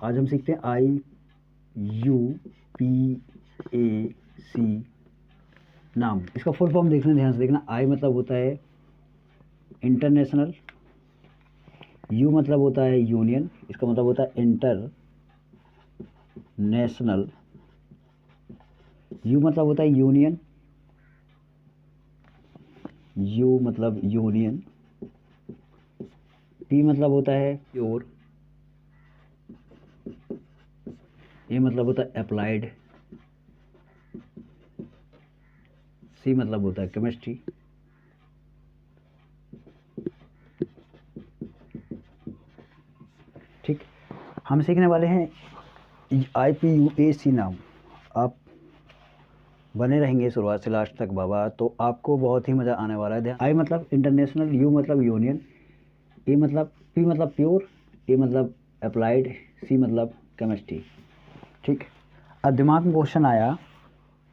आज हम सीखते हैं IUPAC नाम। इसका फुल फॉर्म देखना, ध्यान से देखना। आई मतलब होता है इंटरनेशनल, यू मतलब होता है यूनियन, इसका मतलब होता है इंटर नेशनल, यू मतलब होता है यूनियन, यू मतलब यूनियन, पी मतलब होता है प्योर, ए मतलब होता है अप्लाइड, सी मतलब होता है केमिस्ट्री, ठीक। हम सीखने वाले हैं IPUAC नाम। आप बने रहेंगे शुरुआत से लास्ट तक बाबा, तो आपको बहुत ही मज़ा आने वाला है। ध्यान, आई मतलब इंटरनेशनल, यू मतलब यूनियन, ए मतलब, पी मतलब प्योर, ए मतलब अप्लाइड, सी मतलब केमिस्ट्री, ठीक। अब दिमाग में क्वेश्चन आया,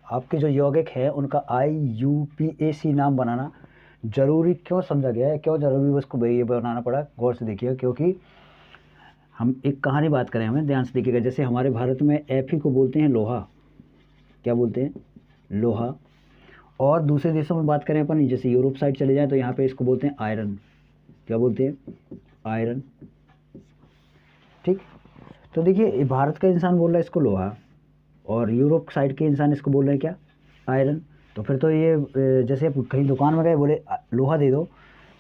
आपके जो यौगिक है उनका IUPAC नाम बनाना जरूरी क्यों समझा गया है, क्यों जरूरी उसको ये बनाना पड़ा? गौर से देखिएगा, क्योंकि हम एक कहानी बात करें, हमें ध्यान से देखिएगा। जैसे हमारे भारत में Fe को बोलते हैं लोहा, क्या बोलते हैं? लोहा। और दूसरे देशों में बात करें अपन, जैसे यूरोप साइड चले जाएं तो यहाँ पे इसको बोलते हैं आयरन। क्या बोलते हैं? आयरन, ठीक। तो देखिए, भारत का इंसान बोल रहा है इसको लोहा, और यूरोप साइड के इंसान इसको बोल रहे हैं क्या? आयरन। तो फिर तो ये जैसे आप कहीं दुकान में गए, बोले लोहा दे दो,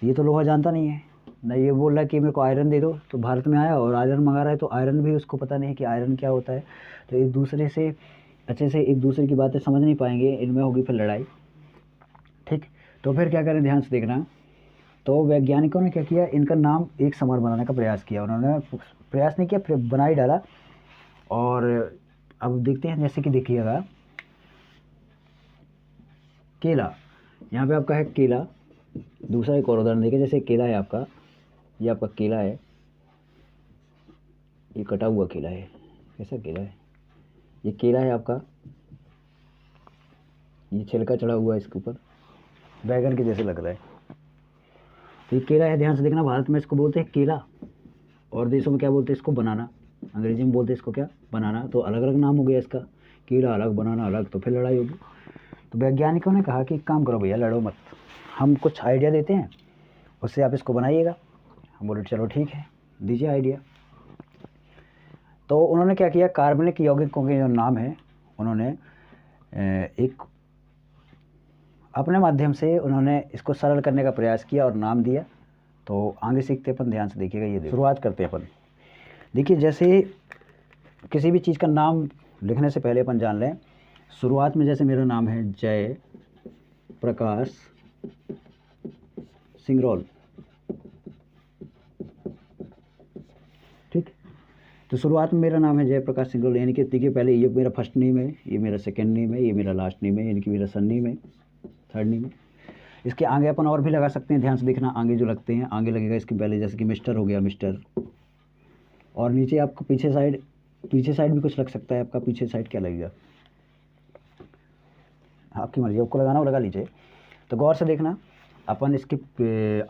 तो ये तो लोहा जानता नहीं है ना, ये बोल रहा है कि मेरे को आयरन दे दो। तो भारत में आया और आयरन मंगा रहा है, तो आयरन भी उसको पता नहीं है कि आयरन क्या होता है। तो एक दूसरे से अच्छे से एक दूसरे की बातें समझ नहीं पाएंगे, इनमें होगी फिर लड़ाई, ठीक। तो फिर क्या करें, ध्यान से देखना। तो वैज्ञानिकों ने क्या किया, इनका नाम एक समान बनाने का प्रयास किया। उन्होंने प्रयास नहीं किया, फिर बना ही डाला। और अब देखते हैं, जैसे कि देखिएगा केला, यहाँ पे आपका है केला। दूसरा एक और उदाहरण देखिए, जैसे केला है आपका, ये आपका केला है, ये कटा हुआ केला है। कैसा केला है? ये केला है आपका, ये छिलका चढ़ा हुआ है इसके ऊपर, बैगन के जैसे लग रहा है। तो ये केला है, ध्यान से देखना। भारत में इसको बोलते हैं केला, और देशों में क्या बोलते हैं इसको? बनाना। अंग्रेजी में बोलते हैं इसको क्या? बनाना। तो अलग अलग नाम हो गया इसका, केला अलग, बनाना अलग, तो फिर लड़ाई होगी। तो वैज्ञानिकों ने कहा कि एक काम करो भैया, लड़ो मत, हम कुछ आइडिया देते हैं, उससे आप इसको बनाइएगा। हम बोले चलो ठीक है, दीजिए आइडिया। तो उन्होंने क्या किया, कार्बनिक यौगिकों के जो नाम है, उन्होंने एक अपने माध्यम से उन्होंने इसको सरल करने का प्रयास किया और नाम दिया। तो आगे सीखते अपन, ध्यान से देखिएगा। ये शुरुआत करते हैं अपन। देखिए, जैसे किसी भी चीज़ का नाम लिखने से पहले अपन जान लें, शुरुआत में जैसे मेरा नाम है जय प्रकाश सिंगरौल, ठीक। तो शुरुआत में मेरा नाम है जय प्रकाश सिंगरौल, यानी कि देखिए पहले ये मेरा फर्स्ट नेम है, ये मेरा सेकंड नेम है, ये मेरा लास्ट नेम है, यानी कि मेरा सन नेम है, थर्ड नेम है। इसके आगे अपन और भी लगा सकते हैं, ध्यान से देखना। आगे जो लगते हैं, आगे लगेगा इसके पहले, जैसे कि मिस्टर हो गया, मिस्टर। और नीचे आपको पीछे साइड भी कुछ लग सकता है आपका। पीछे साइड क्या लगेगा? आपकी मर्जी, आपको लगाना हो लगा लीजिए। तो गौर से देखना, अपन इसके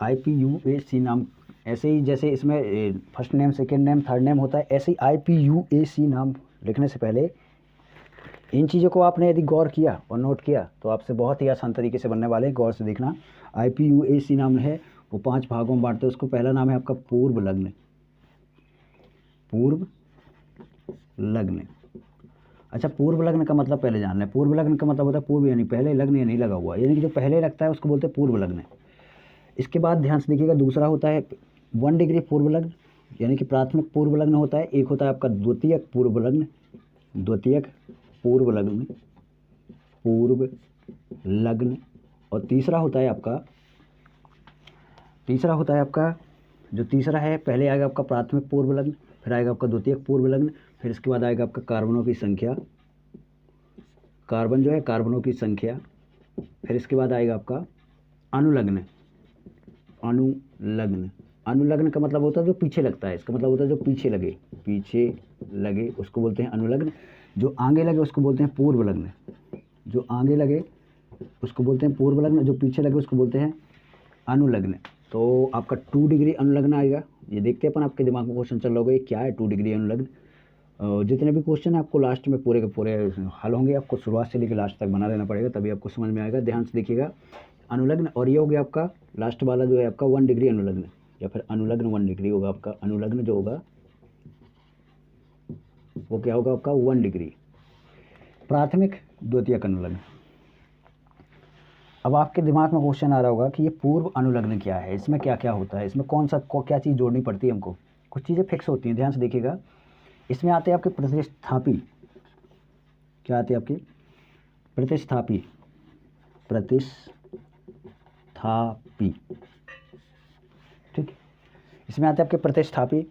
IPUAC नाम, ऐसे ही जैसे इसमें first name, second name, third name होता है, ऐसे ही IPUAC नाम लिखने से पहले इन चीज़ों को आपने यदि गौर किया और नोट किया तो आपसे बहुत ही आसान तरीके से बनने वाले हैं। गौर से देखना, IPUAC नाम है वो 5 भागों में बांटते हैं उसको। पहला नाम है आपका पूर्व लग्न, पूर्व लग्न। अच्छा, पूर्व लग्न का मतलब पहले जान लें। पूर्व लग्न का मतलब होता है पूर्व यानी पहले, लग्न यानी लगा हुआ, यानी कि जो पहले लगता है उसको बोलते हैं पूर्व लग्न। इसके बाद ध्यान से देखिएगा, दूसरा होता है 1 डिग्री पूर्व लग्न, यानी कि प्राथमिक पूर्व लग्न होता है। एक होता है आपका द्वितीयक पूर्व लग्न, द्वितीयक पूर्व लग्न, पूर्व लग्न। और तीसरा होता है आपका जो तीसरा है, पहले आएगा आपका प्राथमिक पूर्व लग्न, फिर आएगा आपका द्वितीयक पूर्व लग्न, फिर इसके बाद आएगा आपका कार्बनों की संख्या, कार्बन जो है कार्बनों की संख्या, फिर इसके बाद आएगा आपका अनुलग्न। अनुलग्न, अनुलग्न का मतलब होता है जो पीछे लगता है, इसका मतलब होता है जो पीछे लगे उसको बोलते हैं अनुलग्न। जो आगे लगे उसको बोलते हैं पूर्व लग्न, जो आगे लगे उसको बोलते हैं पूर्व लग्न, जो पीछे लगे उसको बोलते हैं अनुलग्न। तो आपका 2 डिग्री अनुलग्न आएगा। ये देखते हैं अपन, आपके दिमाग में क्वेश्चन चल रहा होगा ये क्या है 2 डिग्री अनुलग्न। जितने भी क्वेश्चन हैं आपको लास्ट में पूरे के पूरे हल होंगे, आपको शुरुआत से लेकर लास्ट तक बना लेना पड़ेगा, तभी आपको समझ में आएगा। ध्यान से देखिएगा, अनुलग्न, और ये हो गया आपका लास्ट वाला जो है आपका 1 डिग्री अनुलग्न, या फिर अनुलग्न 1 डिग्री होगा आपका। अनुलग्न जो होगा वो क्या होगा आपका 1 डिग्री। प्राथमिक द्वितीयक अनुलग्न। अब आपके दिमाग में क्वेश्चन आ रहा होगा कि ये पूर्व अनुलग्न क्या है, इसमें क्या क्या होता है, इसमें कौन सा क्या चीज़ जोड़नी पड़ती है हमको। कुछ चीज़ें फिक्स होती हैं, ध्यान से देखिएगा। इसमें आते हैं आपके प्रतिस्थापी। क्या आते हैं आपके प्रतिस्थापी। प्रतिस्थापी, ठीक। इसमें आते हैं आपके प्रतिस्थापी।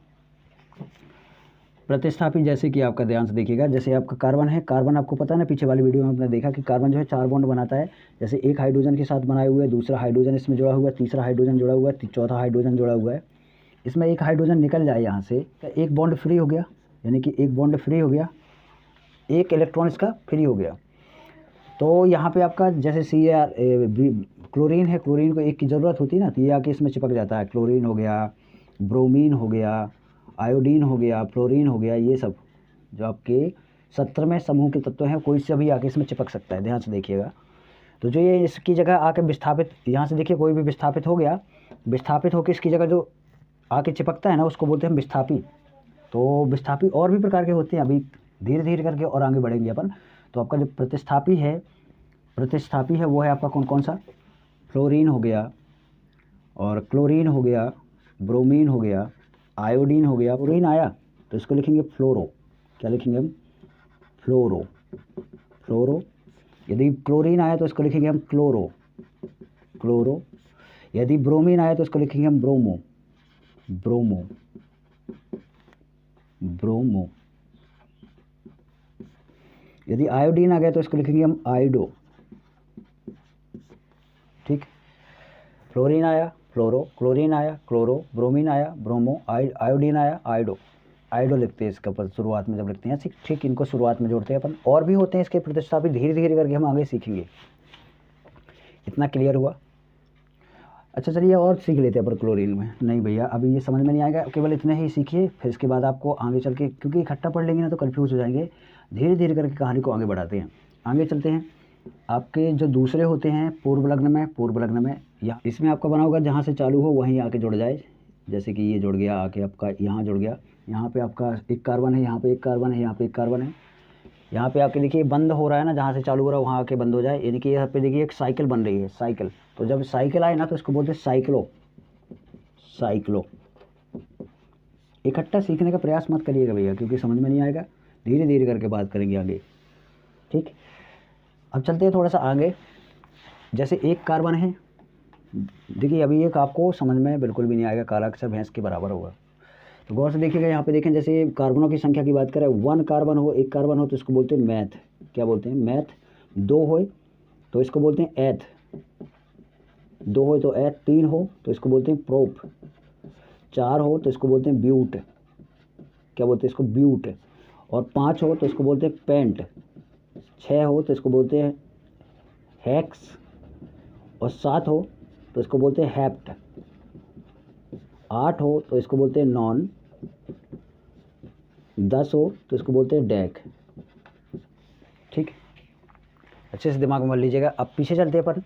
प्रतिस्थापी जैसे कि आपका ध्यान से देखिएगा, जैसे आपका कार्बन है, कार्बन आपको पता है ना, पीछे वाली वीडियो में आपने देखा कि कार्बन जो है 4 बॉन्ड बनाता है। जैसे एक हाइड्रोजन के साथ बनाए हुए है, दूसरा हाइड्रोजन इसमें जुड़ा हुआ है, तीसरा हाइड्रोजन जुड़ा हुआ है, चौथा हाइड्रोजन जुड़ा हुआ है। इसमें एक हाइड्रोजन निकल जाए यहाँ से, एक बॉन्ड फ्री हो गया, यानी कि एक बॉन्ड फ्री हो गया, एक इलेक्ट्रॉन इसका फ्री हो गया। तो यहाँ पे आपका जैसे क्लोरीन है, क्लोरीन को एक की ज़रूरत होती है ना, तो ये आके इसमें चिपक जाता है। क्लोरीन हो गया, ब्रोमीन हो गया, आयोडीन हो गया, फ्लोरीन हो गया, ये सब जो आपके 17वें समूह के तत्व हैं, कोई से भी आके इसमें चिपक सकता है। ध्यान से देखिएगा। तो जो ये इसकी जगह आके विस्थापित, यहाँ से देखिए कोई भी विस्थापित हो गया, विस्थापित होकर इसकी जगह जो आके चिपकता है ना, उसको बोलते हैं विस्थापी। तो विस्थापी और भी प्रकार के होते हैं, अभी धीरे धीरे करके और आगे बढ़ेंगे अपन। तो आपका जो प्रतिस्थापी है वो है आपका कौन कौन सा, फ्लोरीन हो गया, और क्लोरीन हो गया, ब्रोमीन हो गया, आयोडीन हो गया। फ्लोरीन आया तो इसको लिखेंगे फ्लोरो। क्या लिखेंगे हम, फ्लोरो। फ्लोरो। यदि क्लोरीन आया तो इसको लिखेंगे हम क्लोरो, क्लोरो। यदि ब्रोमीन आया तो इसको लिखेंगे हम ब्रोमो, ब्रोमो, ब्रोमो। यदि आयोडीन आ गया तो इसको लिखेंगे हम आयोडो, ठीक। फ्लोरीन आया फ्लोरो, क्लोरीन आया क्लोरो, ब्रोमीन आया ब्रोमो, आयोडीन आया आयोडो। आयोडो लिखते हैं इसके ऊपर शुरुआत में जब लिखते हैं, ठीक। इनको शुरुआत में जोड़ते हैं अपन। और भी होते हैं इसके प्रतिस्थापी, धीरे धीरे करके हम आगे सीखेंगे। इतना क्लियर हुआ। अच्छा चलिए और सीख लेते हैं पर क्लोरीन में। नहीं भैया अभी ये समझ में नहीं आएगा, केवल इतने ही सीखिए, फिर इसके बाद आपको आगे चल के, क्योंकि इकट्ठा पढ़ लेंगे ना तो कन्फ्यूज हो जाएंगे। धीरे धीरे करके कहानी को आगे बढ़ाते हैं। आगे चलते हैं। आपके जो दूसरे होते हैं पूर्व लग्न में, या इसमें आपका बना होगा जहाँ से चालू हो वहीं आके जुड़ जाए। जैसे कि ये जुड़ गया आके आपका, यहाँ जुड़ गया, यहाँ पे आपका एक कार्बन है, यहाँ पे एक कार्बन है, यहाँ पे एक कार्बन है। यहाँ पे आके देखिए बंद हो रहा है ना, जहाँ से चालू हो रहा है वहाँ आके बंद हो जाए, यानी कि यहाँ पे देखिए एक साइकिल बन रही है, साइकिल। तो जब साइकिल आए ना तो इसको बोलते हैं साइक्लो, साइक्लो। इकट्ठा सीखने का प्रयास मत करिएगा भैया, क्योंकि समझ में नहीं आएगा। धीरे धीरे करके बात करेंगे आगे, ठीक। अब चलते हैं थोड़ा सा आगे। जैसे एक कार्बन है, देखिए अभी एक आपको समझ में बिल्कुल भी नहीं आएगा, काला अक्षर भैंस के बराबर होगा। तो गौर से देखिएगा, यहाँ पे देखें, जैसे कार्बनों की संख्या की बात करें, 1 कार्बन हो, एक कार्बन हो तो इसको बोलते हैं मैथ। क्या बोलते हैं, मैथ। 2 हो तो इसको बोलते हैं एथ, 2 हो तो एथ। 3 हो तो इसको बोलते हैं प्रोप। 4 हो तो इसको बोलते हैं ब्यूट। क्या बोलते हैं इसको, ब्यूट। और 5 हो तो इसको बोलते हैं पेंट। 6 हो तो इसको बोलते हैं हेक्स। और 7 हो तो इसको बोलते हैं हेप्ट। 8 हो तो इसको बोलते हैं नॉन। 10 हो तो इसको बोलते हैं डैक, ठीक। अच्छे से दिमाग में मान लीजिएगा। अब पीछे चलते हैं पर,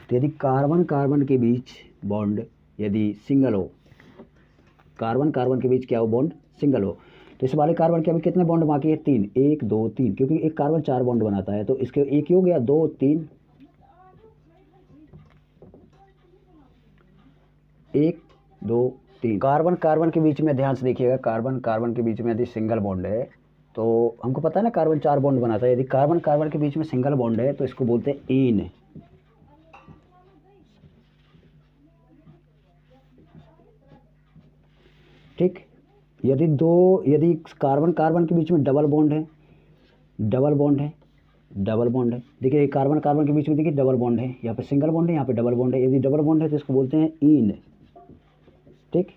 तो यदि कार्बन कार्बन के बीच बॉन्ड यदि सिंगल हो, कार्बन कार्बन के बीच क्या हो, बॉन्ड सिंगल हो, तो इस वाले कार्बन के अभी कितने बॉन्ड बाकी है, 3। 1 2 3, क्योंकि एक कार्बन 4 बॉन्ड बनाता है, तो इसके एक ही हो गया, 2 3, 1 2 3। कार्बन कार्बन के बीच में ध्यान से देखिएगा, कार्बन कार्बन के बीच में यदि सिंगल बॉन्ड है, तो हमको पता है ना कार्बन 4 बॉन्ड बनाता है। यदि कार्बन कार्बन के बीच में सिंगल बॉन्ड है तो इसको बोलते हैं इन, ठीक। यदि कार्बन कार्बन के बीच में डबल बॉन्ड है, डबल बॉन्ड है, डबल बॉन्ड है, देखिए कार्बन कार्बन के बीच में देखिए डबल बॉन्ड है, यहाँ पे सिंगल बॉन्ड है, यहाँ पे डबल बॉन्ड है। यदि डबल बॉन्ड है तो इसको बोलते हैं इन, ठीक।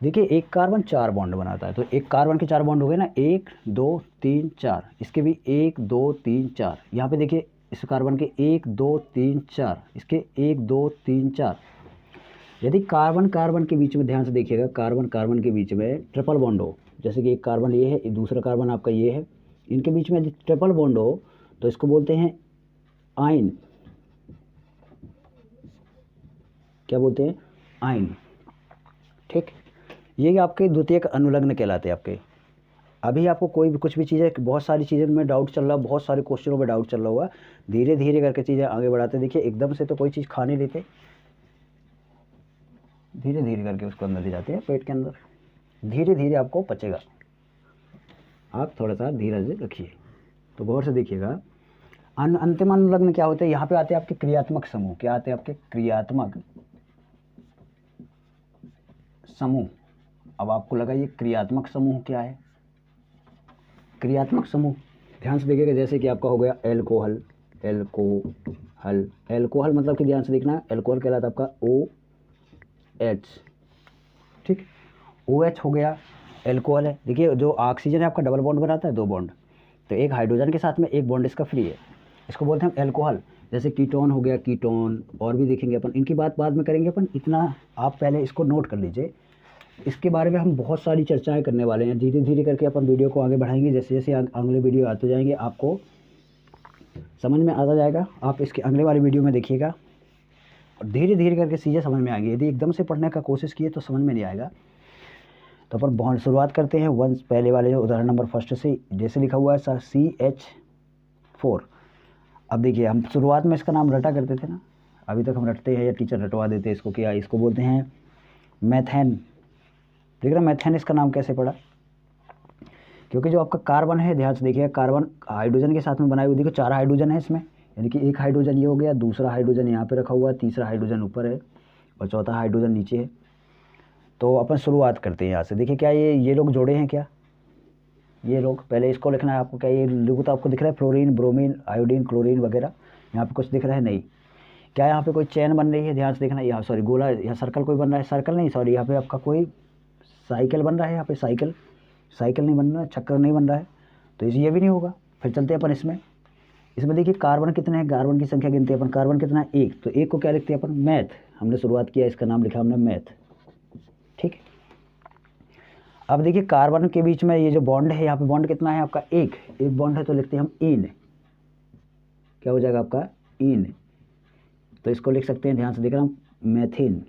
देखिए एक कार्बन 4 बॉन्ड बनाता है, तो एक कार्बन के 4 बॉन्ड हो गए ना, 1 2 3 4। इसके भी 1 2 3 4। यहाँ पे देखिए इस कार्बन के 1 2 3 4, इसके 1 2 3 4। यदि कार्बन कार्बन के बीच में ध्यान से देखिएगा, कार्बन कार्बन के बीच में ट्रिपल बॉन्ड हो, जैसे कि एक कार्बन ये है, दूसरा कार्बन आपका ये है, इनके बीच में यदि ट्रिपल बॉन्ड हो तो इसको बोलते हैं आयन। क्या बोलते हैं? आयन। ठीक, ये आपके द्वितीयक अनुलग्न कहलाते हैं आपके। अभी आपको कोई भी कुछ भी चीज़ें, बहुत सारी चीज़ें में डाउट चल रहा, बहुत सारे क्वेश्चनों में डाउट चल रहा हुआ, धीरे धीरे करके चीज़ें आगे बढ़ाते। देखिए एकदम से तो कोई चीज़ खा नहीं लेते, धीरे धीरे करके उसको अंदर ले जाते हैं पेट के अंदर, धीरे धीरे आपको पचेगा। आप थोड़ा सा धीरज रखिए। तो गौर से देखिएगा, अंतिम अनुलग्न क्या होते हैं? यहाँ पे आते हैं आपके क्रियात्मक समूह। क्या आते हैं आपके? क्रियात्मक समूह। अब आपको लगा ये क्रियात्मक समूह क्या है? क्रियात्मक समूह ध्यान से देखिएगा, जैसे कि आपका हो गया एल्कोहल। एल्कोहल, एल्कोहल मतलब कि ध्यान से देखना, एल्कोहल कहलाता है आपका OH। ठीक, OH हो गया, एल्कोहल है। देखिए जो ऑक्सीजन है आपका डबल बॉन्ड बनाता है, 2 बॉन्ड, तो एक हाइड्रोजन के साथ में एक बॉन्ड इसका फ्री है, इसको बोलते हैं एल्कोहल। जैसे कीटोन हो गया, कीटोन, और भी देखेंगे अपन, इनकी बात बाद में करेंगे अपन। इतना आप पहले इसको नोट कर लीजिए, इसके बारे में हम बहुत सारी चर्चाएं करने वाले हैं। धीरे धीरे करके अपन वीडियो को आगे बढ़ाएंगे, जैसे जैसे अगले वीडियो आते जाएंगे आपको समझ में आता जाएगा। आप इसके अगले वाले वीडियो में देखिएगा और धीरे धीरे करके चीज़ें समझ में आएंगी। यदि एकदम से पढ़ने का कोशिश किए तो समझ में नहीं आएगा। तो अपन बहुत शुरुआत करते हैं वंस पहले वाले जो उदाहरण नंबर फर्स्ट से, जैसे लिखा हुआ है CH4। अब देखिए हम शुरुआत में इसका नाम रटा करते थे ना, अभी तक हम रटते हैं या टीचर रटवा देते हैं इसको। क्या इसको बोलते हैं? मैथेन। देख रहे मैथेन इसका नाम कैसे पड़ा? क्योंकि जो आपका कार्बन है, ध्यान से देखिए, कार्बन हाइड्रोजन के साथ में बनाए हुए, देखो 4 हाइड्रोजन है इसमें, यानी कि एक हाइड्रोजन ये हो गया, दूसरा हाइड्रोजन यहाँ पे रखा हुआ है, तीसरा हाइड्रोजन ऊपर है और चौथा हाइड्रोजन नीचे है। तो अपन शुरुआत करते हैं यहाँ से। देखिए क्या ये लोग जोड़े हैं क्या? ये लोग, पहले इसको लिखना है आपको। क्या ये लोग तो आपको दिख रहा है? फ्लोरीन, ब्रोमीन, आयोडीन, क्लोरीन वगैरह। यहाँ पे कुछ दिख रहा है? नहीं। क्या यहाँ पे कोई चेन बन रही है? ध्यान से देखना, यहाँ सॉरी गोला या सर्कल कोई बन रहा है? सर्कल नहीं, सॉरी, यहाँ पे आपका कोई साइकिल बन रहा है। यहाँ पे साइकिल नहीं बन रहा है, चक्कर नहीं बन रहा है, तो ये भी नहीं होगा। फिर चलते हैं अपन इसमें देखिए कार्बन कितने हैं, कार्बन की संख्या गिनते हैं अपन। कार्बन कितना है? 1। तो 1 को क्या लिखते हैं अपन? मैथ। हमने शुरुआत किया, इसका नाम लिखा हमने मैथ। ठीक, अब देखिए कार्बन के बीच में ये जो बॉन्ड है, यहाँ पे बॉन्ड कितना है आपका? एक बॉन्ड है, तो लिखते हैं हम इन। क्या हो जाएगा आपका? इन। तो इसको लिख सकते हैं, ध्यान से देख रहा हूँ, मैथिन।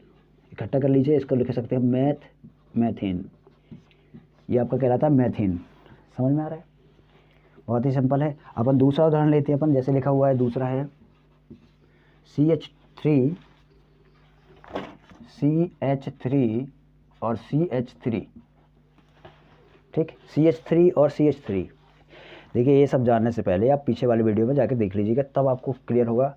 इकट्ठा कर लीजिए, इसको लिख सकते हैं मैथिन। ये आपका कहलाता है मैथिन। समझ में आ रहा है? बहुत ही सिंपल है। अपन दूसरा उदाहरण लेते हैं अपन, जैसे लिखा हुआ है, दूसरा है CH3 और CH3। ठीक, CH3 और CH3। देखिए ये सब जानने से पहले आप पीछे वाले वीडियो में जाके देख लीजिएगा, तब आपको क्लियर होगा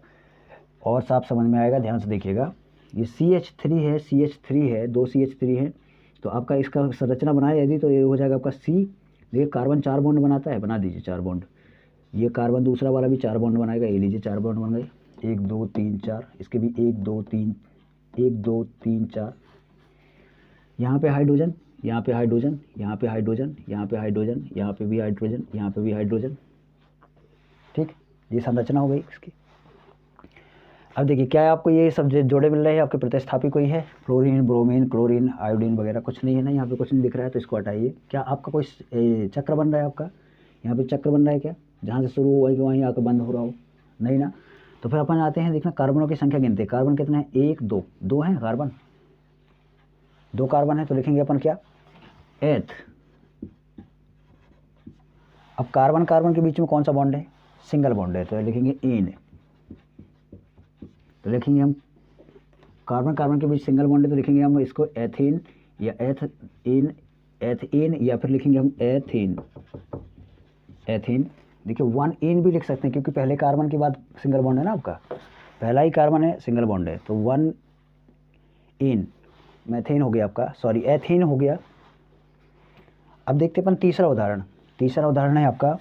और साफ समझ में आएगा। ध्यान से देखिएगा, ये CH3 है, 2 CH3 है, तो आपका इसका संरचना बनाए यदि, तो ये हो जाएगा आपका C। देखिए कार्बन 4 बॉन्ड बनाता है, बना दीजिए 4 बॉन्ड। ये कार्बन दूसरा वाला भी 4 बॉन्ड बनाएगा, ये लीजिए 4 बॉन्ड बन गए, 1 2 3 4। इसके भी 1 2 3 4। यहाँ पे हाइड्रोजन, यहाँ पे हाइड्रोजन, यहाँ पे हाइड्रोजन, यहाँ पे हाइड्रोजन, यहाँ पे भी हाइड्रोजन, यहाँ पे भी हाइड्रोजन। ठीक, ये संरचना हो गई इसकी। अब देखिए क्या है, आपको ये सब जोड़े मिल रहे हैं, आपके प्रतिस्थापी कोई है? फ्लोरीन, ब्रोमीन, क्लोरीन, आयोडीन वगैरह कुछ नहीं है ना, यहाँ पे कुछ नहीं दिख रहा है, तो इसको हटाइए। क्या आपका कोई चक्र बन रहा है? आपका यहाँ पे चक्र बन रहा है क्या? जहाँ से शुरू हुआ है कि वहीं आकर बंद हो रहा हो? नहीं ना। तो फिर अपन आते हैं, देखना कार्बनों की संख्या गिनते हैं। कार्बन कितने हैं? 1 2 हैं कार्बन, 2 कार्बन है, तो लिखेंगे अपन क्या? एथ। अब कार्बन के बीच में कौन सा बॉन्ड है? सिंगल बॉन्ड है, तो लिखेंगे इन। तो लिखेंगे हम कार्बन के बीच सिंगल बॉन्ड है, तो लिखेंगे हम इसको एथीन या एथीन या फिर लिखेंगे हम एथीन। देखिए 1 इन भी लिख सकते हैं, क्योंकि पहले कार्बन के बाद सिंगल बॉन्ड है ना आपका, पहला ही कार्बन है, सिंगल बॉन्ड है, तो 1 इन मैथेन हो गया आपका, सॉरी एथीन हो गया। अब देखते हैं अपन तीसरा उदाहरण है आपका।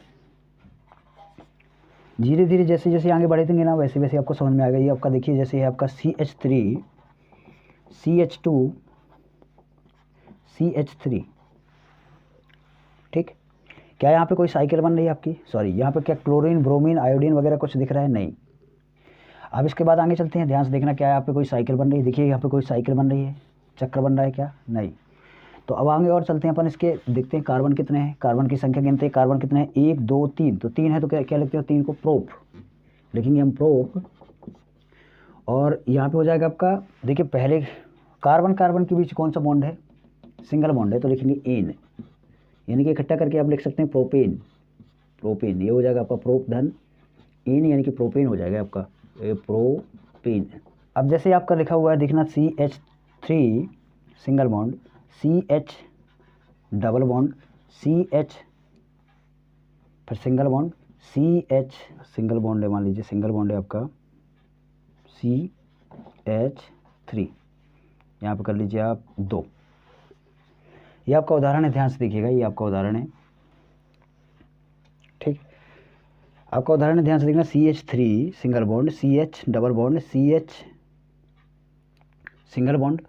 धीरे धीरे जैसे जैसे आगे बढ़ेंगे ना, वैसे वैसे आपको समझ में आ गया। ये आपका देखिए, जैसे है आपका CH3 CH2 CH3। ठीक, क्या यहाँ पे कोई साइकिल बन रही है आपकी? सॉरी, यहाँ पे क्या क्लोरीन, ब्रोमीन, आयोडीन वगैरह कुछ दिख रहा है? नहीं। अब इसके बाद आगे चलते हैं, ध्यान से देखना क्या है, यहाँ पे कोई साइकिल बन रही है? देखिए यहाँ पे कोई साइकिल बन रही है, चक्र बन रहा है क्या? नहीं। तो अब आगे और चलते हैं अपन, इसके देखते हैं कार्बन कितने हैं, कार्बन की संख्या गिनते हैं, कार्बन कितने हैं 1 2 3, तो 3 है तो क्या क्या लिखते हो, 3 को प्रोप लिखेंगे हम, प्रोप। और यहाँ पे हो जाएगा आपका, देखिए पहले कार्बन कार्बन के बीच कौन सा बॉन्ड है, सिंगल बॉन्ड है, तो लिखेंगे एन, यानी कि इकट्ठा करके आप लिख सकते हैं प्रोपेन, प्रोपेन ये हो जाएगा आपका प्रोप धन एन, यानी कि प्रोपेन हो जाएगा आपका प्रोपेन। अब जैसे आपका लिखा हुआ है देखना CH3 single bond, CH double bond, CH फिर single bond, CH single bond है, मान लीजिए सिंगल बॉन्ड है आपका CH3, यहाँ पे कर लीजिए आप 2। ये आपका उदाहरण है, ध्यान से देखिएगा, ये आपका उदाहरण है, ठीक, आपका उदाहरण है, ध्यान से देखना। CH3 single bond, CH double bond, CH single bond,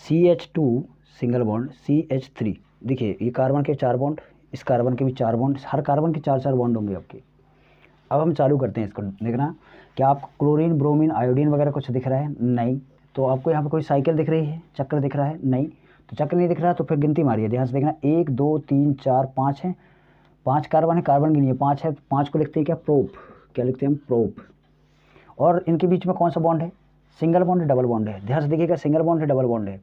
CH2 single bond, CH3। देखिए ये कार्बन के 4 बॉन्ड, इस कार्बन के भी 4 बॉन्ड, हर कार्बन के 4 बॉन्ड होंगे आपके। अब हम चालू करते हैं इसको देखना, क्या आपको क्लोरीन ब्रोमीन आयोडीन वगैरह कुछ दिख रहा है, नहीं। तो आपको यहाँ पे कोई साइकिल दिख रही है, चक्र दिख रहा है, नहीं। तो चक्र नहीं दिख रहा तो फिर गिनती मारिए, ध्यान से देखना 1 2 3 4 5 है, 5 कार्बन है, कार्बन गिनिए 5 है, 5 को लिखते हैं क्या, प्रोप, क्या लिखते हैं हम, प्रोप। और इनके बीच में कौन सा बॉन्ड है, सिंगल बॉन्ड है डबल बॉन्ड है, ध्यान से देखिएगा, सिंगल बॉन्ड है डबल बॉन्ड है,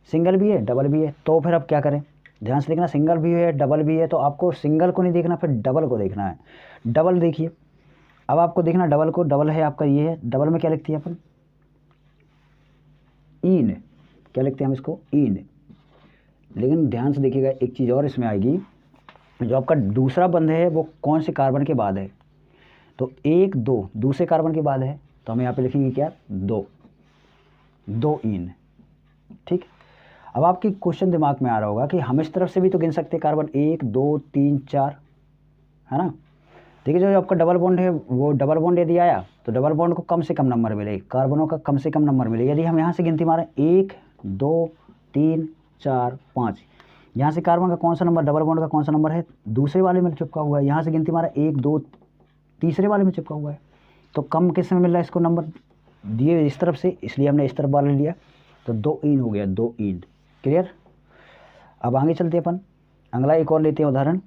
सिंगल भी है डबल भी है, तो फिर अब क्या करें, ध्यान से देखना, सिंगल भी है डबल भी है, तो आपको सिंगल को नहीं देखना, फिर डबल को देखना है। डबल देखिए, अब आपको देखना डबल को, डबल है आपका ये है, डबल में क्या लिखती है अपन, ईन, क्या लिखते हैं हम इसको, ईन। लेकिन ध्यान से देखिएगा एक चीज़ और इसमें आएगी, जो आपका दूसरा बंध है वो कौन से कार्बन के बाद है, तो 1 2 दूसरे कार्बन के बाद है, तो हम यहाँ पे लिखेंगे क्या, 2 ईन, ठीक। अब आपकी क्वेश्चन दिमाग में आ रहा होगा कि हम इस तरफ से भी तो गिन सकते हैं कार्बन, 1 2 3 4, है ना। देखिए जो आपका डबल बॉन्ड है, वो डबल बॉन्ड यदि आया तो डबल बॉन्ड को कम से कम नंबर मिले, कार्बनों का कम से कम नंबर मिले। यदि हम यहाँ से गिनती मारें 1 2 3 4 5, यहाँ से कार्बन का कौन सा नंबर, डबल बॉन्ड का कौन सा नंबर है, दूसरे वाले में चिपका हुआ है। यहाँ से गिनती मारा 1 2 तीसरे वाले में चिपका हुआ है, तो कम किस में मिल रहा है इसको नंबर, दिए इस तरफ से, इसलिए हमने इस तरफ वाले लिया, तो 2 ईन हो गया, 2 ईन, क्लियर। अब आगे चलते हैं अपन, अगला एक और लेते हैं उदाहरण,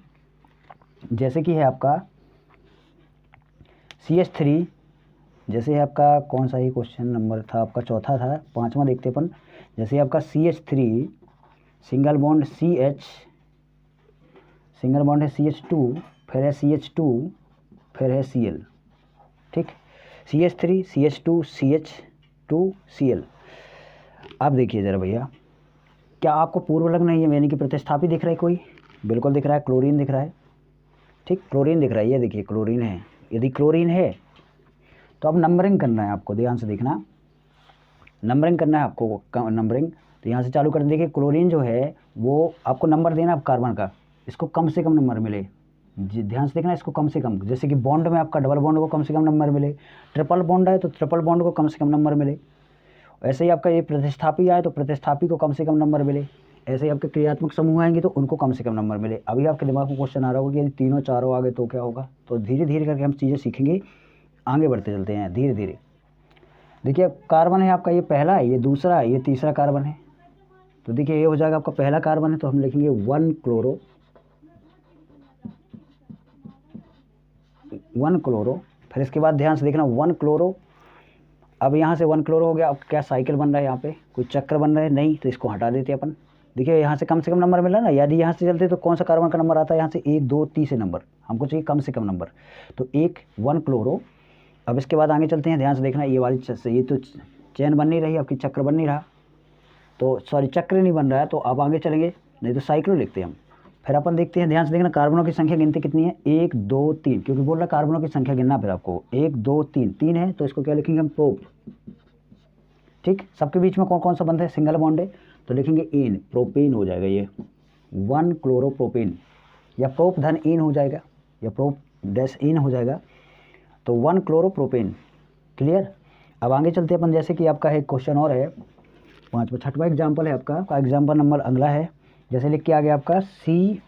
जैसे कि है आपका CH3, जैसे है आपका कौन सा ही क्वेश्चन नंबर था आपका, चौथा था, 5वां देखते अपन। जैसे आपका CH3 single bond CH, single bond है CH2, फिर है CH2, फिर है Cl, ठीक, CH3 CH2 CH2 Cl। अब देखिए ज़रा भैया, क्या आपको पूर्व लग्न नहीं है, यानी कि प्रतिस्थापी दिख रहा है कोई, बिल्कुल दिख रहा है, क्लोरीन दिख रहा है, ठीक, क्लोरीन दिख रहा है, ये देखिए क्लोरीन है। यदि क्लोरीन है तो अब नंबरिंग करना है आपको, ध्यान से देखना, नंबरिंग करना है आपको, नंबरिंग। तो यहाँ से चालू कर, देखिए क्लोरीन जो है वो आपको नंबर देना है कार्बन का, इसको कम से कम नंबर मिले, ध्यान से देखना, इसको कम से कम, जैसे कि बॉन्ड में आपका डबल बॉन्ड को कम से कम नंबर मिले, ट्रिपल बॉन्ड है तो ट्रिपल बॉन्ड को कम से कम नंबर मिले, ऐसे ही आपका ये प्रतिस्थापी आए तो प्रतिस्थापी को कम से कम नंबर मिले, ऐसे ही आपके क्रियात्मक समूह आएंगे तो उनको कम से कम नंबर मिले। अभी आपके दिमाग में क्वेश्चन आ रहा होगा कि यदि तीनों चारों आ गए तो क्या होगा, तो धीरे धीरे करके हम चीज़ें सीखेंगे, आगे बढ़ते चलते हैं धीरे धीरे। देखिए कार्बन है आपका, ये पहला है, ये दूसरा है, ये तीसरा कार्बन है, तो देखिए ये हो जाएगा आपका पहला कार्बन है, तो हम लिखेंगे 1 क्लोरो, 1 क्लोरो, फिर इसके बाद ध्यान से देखना 1 क्लोरो। अब यहाँ से 1 क्लोरो हो गया, अब क्या साइकिल बन रहा है, यहाँ पे कोई चक्र बन रहा है, नहीं, तो इसको हटा देते हैं अपन। देखिए यहाँ से कम नंबर मिला ना, यदि यहाँ से चलते तो कौन सा कार्बन का नंबर आता है, यहाँ से 1 2 3 से नंबर, हमको चाहिए कम से कम नंबर, तो 1 क्लोरो। अब इसके बाद आगे चलते हैं, ध्यान से देखना, ये वाली ये तो चैन बन नहीं रही आपकी, चक्र बन नहीं रहा, तो सॉरी चक्र नहीं बन रहा है, तो अब आगे चलेंगे, नहीं तो साइक्लो लिखते हैं हम। फिर अपन देखते हैं, ध्यान से देखना, कार्बनों की संख्या गिनती कितनी है, 1 2 3, क्योंकि बोल रहा है कार्बनों की संख्या गिनना, फिर आपको 1 2 3, 3 है तो इसको क्या लिखेंगे हम, प्रोप, ठीक। सबके बीच में कौन कौन सा बंध है, सिंगल बॉन्ड है, तो लिखेंगे एन, प्रोपेन हो जाएगा ये, 1 क्लोरोप्रोपेन, या प्रोप धन एन हो जाएगा, या प्रोप डैश एन हो जाएगा, तो 1 क्लोरोप्रोपेन, क्लियर। अब आगे चलते हैं अपन, जैसे कि आपका एक क्वेश्चन और है, 5वां 6वां एग्जाम्पल है आपका एग्जाम्पल नंबर अगला है, जैसे लिख के आ गया आपका CH,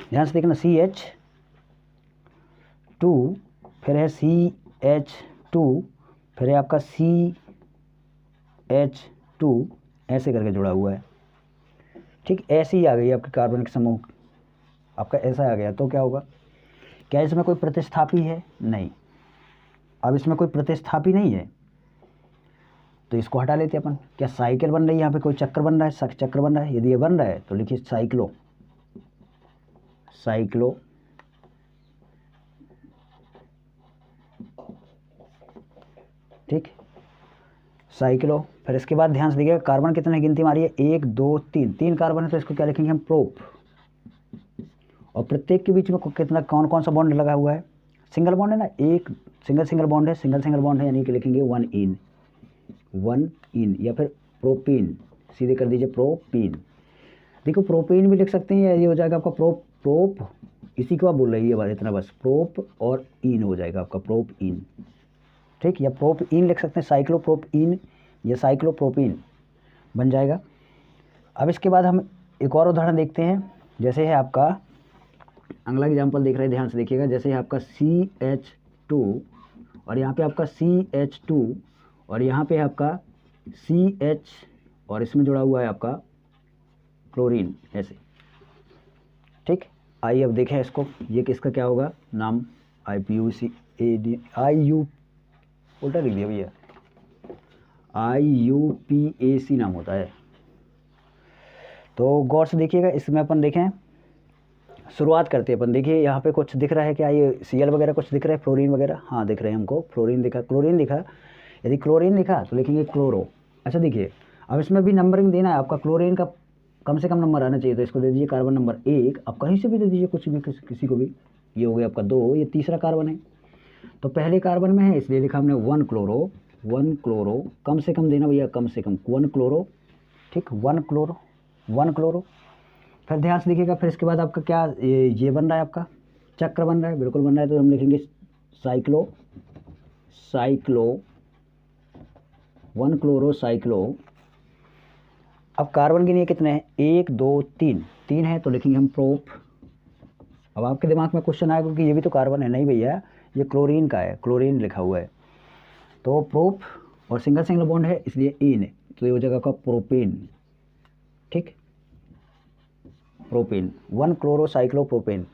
ध्यान से देखना CH2, फिर है CH2, फिर है आपका CH, CH2 ऐसे करके जुड़ा हुआ है। ठीक, ऐसे ही आ गई आपकी कार्बनिक समूह, आपका ऐसा आ गया तो क्या होगा, क्या इसमें कोई प्रतिस्थापी है? नहीं। अब इसमें कोई प्रतिस्थापी नहीं है तो इसको हटा लेते हैं अपन। क्या साइकिल बन रही है यहाँ पे, कोई चक्र बन रहा है, चक्र बन रहा है? यदि ये बन रहा है तो लिखिए साइक्लो, साइक्लो ठीक, साइक्लो। फिर इसके बाद ध्यान से देखिएगा कार्बन कितने गिनती मारी है, 1 2 3, 3 कार्बन है तो इसको क्या लिखेंगे हम, प्रोप। और प्रत्येक के बीच में कितना, कौन कौन सा बॉन्ड लगा हुआ है, सिंगल बॉन्ड है ना, एक सिंगल बॉन्ड है, सिंगल बॉन्ड है, यानी कि लिखेंगे 1 इन या फिर प्रोपीन, सीधे कर दीजिए प्रोपीन। देखो प्रोपीन भी लिख सकते हैं, या ये हो जाएगा आपका प्रोप, इसी को आप बोल रही है बात, इतना बस, प्रोप और इन हो जाएगा आपका प्रोप इन। ठीक, या प्रोप इन लिख सकते हैं, साइक्लोप्रोप इन या साइक्लोप्रोपीन बन जाएगा। अब इसके बाद हम एक और उदाहरण देखते हैं, जैसे है आपका अगला एग्जाम्पल देख रहे हैं, ध्यान से देखिएगा। जैसे है आपका CH2 और यहाँ पे आपका CH2 और यहाँ पे आपका CH और इसमें जुड़ा हुआ है आपका क्लोरीन, ऐसे। ठीक, आइए अब देखें इसको, ये किसका क्या होगा नाम, IUPAC उल्टा लिख दिया भैया, IUPAC नाम होता है। तो गौर से देखिएगा, इसमें अपन देखें, शुरुआत करते हैं अपन। देखिए यहाँ पे कुछ दिख रहा है क्या, ये Cl वगैरह कुछ दिख रहा है, फ्लोरीन वगैरह, हाँ दिख रहे हैं हमको, फ्लोरीन दिखा, क्लोरीन दिखा। यदि क्लोरीन दिखा तो लिखेंगे क्लोरो। अच्छा देखिए, अब इसमें भी नंबरिंग देना है आपका, क्लोरीन का कम से कम नंबर आना चाहिए, तो इसको दे दीजिए कार्बन नंबर 1, आप कहीं से भी दे दीजिए, कुछ भी, किसी को भी। ये हो गया आपका 2, ये तीसरा कार्बन है तो पहले कार्बन में है इसलिए लिखा हमने 1 क्लोरो, कम से कम देना भैया, कम से कम 1 क्लोरो। ठीक, 1 क्लोरो। फिर ध्यान से देखिएगा, फिर इसके बाद आपका क्या ये बन रहा है, आपका चक्र बन रहा है, बिल्कुल बन रहा है, तो हम लिखेंगे साइक्लो 1 क्लोरो साइक्लो। अब कार्बन गिनिए कितने हैं, 1 2 3 है तो लिखेंगे हम प्रोप। अब आपके दिमाग में क्वेश्चन आएगा कि ये भी तो कार्बन है, नहीं भैया ये क्लोरीन का है, क्लोरीन लिखा हुआ है, तो प्रोप और सिंगल बॉन्ड है इसलिए इन, तो ये हो जाएगा आपका प्रोपेन। ठीक, प्रोपेन, 1 क्लोरो साइक्लो प्रोपेन।